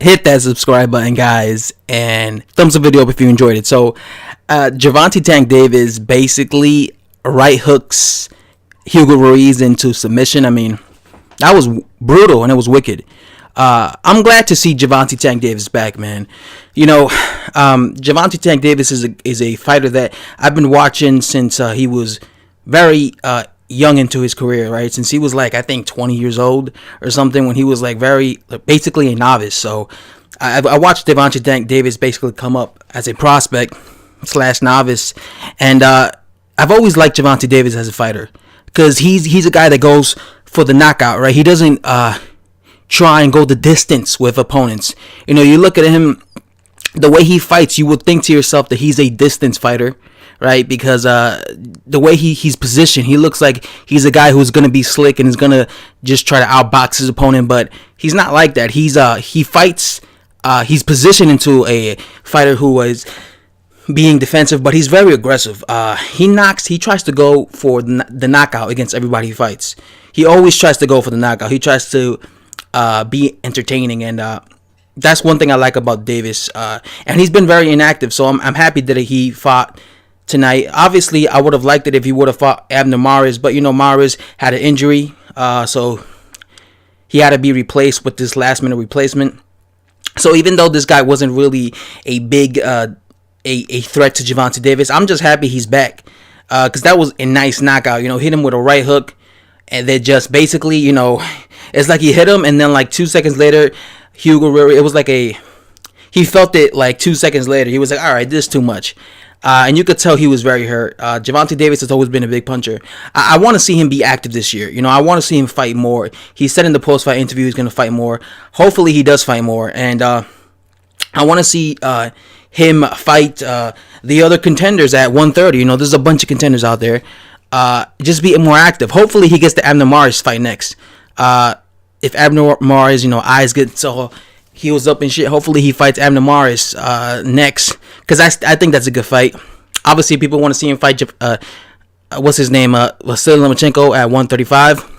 hit that subscribe button, guys, and thumbs up video up if you enjoyed it. So, Gervonta Tank Davis basically right hooks Hugo Ruiz into submission. I mean, that was brutal and it was wicked. I'm glad to see Gervonta Tank Davis back, man. You know, Gervonta Tank Davis is a fighter that I've been watching since he was very young into his career, right? Since he was like, I think 20 years old or something, when he was like basically a novice. So I watched Gervonta Tank Davis basically come up as a prospect / novice, and I've always liked Gervonta Davis as a fighter because he's a guy that goes for the knockout, right? He doesn't try and go the distance with opponents. You know, you look at him, the way he fights, you would think to yourself that he's a distance fighter, right? Because the way he's positioned, he looks like he's a guy who's going to be slick and is going to just try to outbox his opponent, but he's not like that. He fights, he's positioned into a fighter who is being defensive, but he's very aggressive. He tries to go for the knockout against everybody he fights. He always tries to go for the knockout. He tries to be entertaining, and that's one thing I like about Davis. And he's been very inactive, so I'm happy that he fought tonight. Obviously, I would have liked it if he would have fought Abner Mares, but you know, Mares had an injury, so he had to be replaced with this last-minute replacement. So even though this guy wasn't really a big a threat to Gervonta Davis, I'm just happy he's back, because that was a nice knockout. You know, hit him with a right hook, and then just basically, you know, it's like he hit him, and then like 2 seconds later, Hugo Ruiz, it was like he felt it like 2 seconds later. He was like, all right, this is too much. And you could tell he was very hurt. Gervonta Davis has always been a big puncher. I want to see him be active this year. You know, I want to see him fight more. He said in the post-fight interview he's going to fight more. Hopefully he does fight more. And I want to see him fight the other contenders at 130. You know, there's a bunch of contenders out there. Just be more active. Hopefully he gets the Abner Mares fight next. If Abner Mares, you know, eyes get so heels up and shit, hopefully he fights Abner Mares next, because I think that's a good fight. Obviously, people want to see him fight what's his name, Vasily Lomachenko at 135.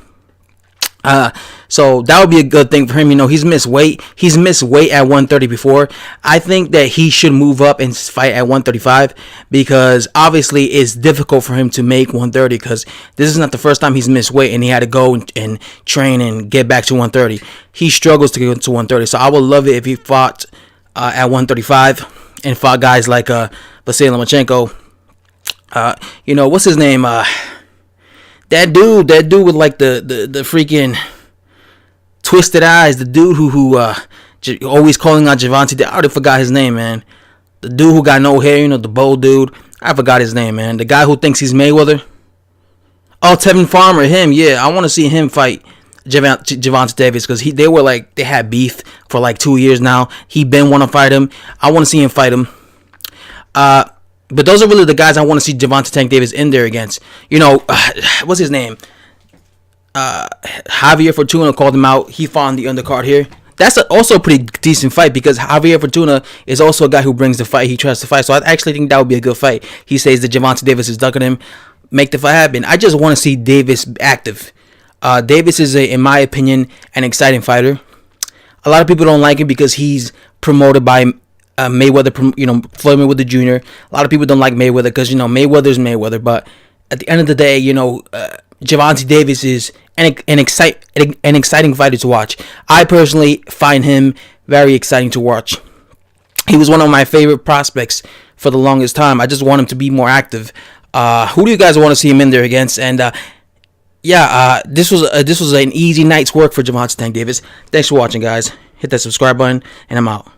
So that would be a good thing for him. You know, he's missed weight. He's missed weight at 130 before. I think that he should move up and fight at 135, because obviously it's difficult for him to make 130, because this is not the first time he's missed weight and he had to go and train and get back to 130. He struggles to get to 130. So I would love it if he fought at 135 and fought guys like Vasily Lomachenko. You know, what's his name? That dude with like the freaking twisted eyes, the dude who always calling out Gervonta. I already forgot his name, man. The dude who got no hair, you know, the bold dude. I forgot his name, man. The guy who thinks he's Mayweather. Oh, Tevin Farmer, him. Yeah, I want to see him fight Gervonta Davis, because they had beef for like 2 years now. He been want to fight him. I want to see him fight him. But those are really the guys I want to see Gervonta Tank Davis in there against. You know, what's his name? Javier Fortuna called him out. He fought on the undercard here. That's also a pretty decent fight, because Javier Fortuna is also a guy who brings the fight. He tries to fight. So I actually think that would be a good fight. He says that Gervonta Davis is ducking him. Make the fight happen. I just want to see Davis active. Davis is, in my opinion, an exciting fighter. A lot of people don't like him because he's promoted by Mayweather, you know, Floyd Mayweather Jr. A lot of people don't like Mayweather because, you know, Mayweather's Mayweather. But at the end of the day, you know, Gervonta Davis is an exciting fighter to watch. I personally find him very exciting to watch. He was one of my favorite prospects for the longest time. I just want him to be more active. Who do you guys want to see him in there against? And this was an easy night's work for Gervonta Tank Davis. Thanks for watching, guys. Hit that subscribe button, and I'm out.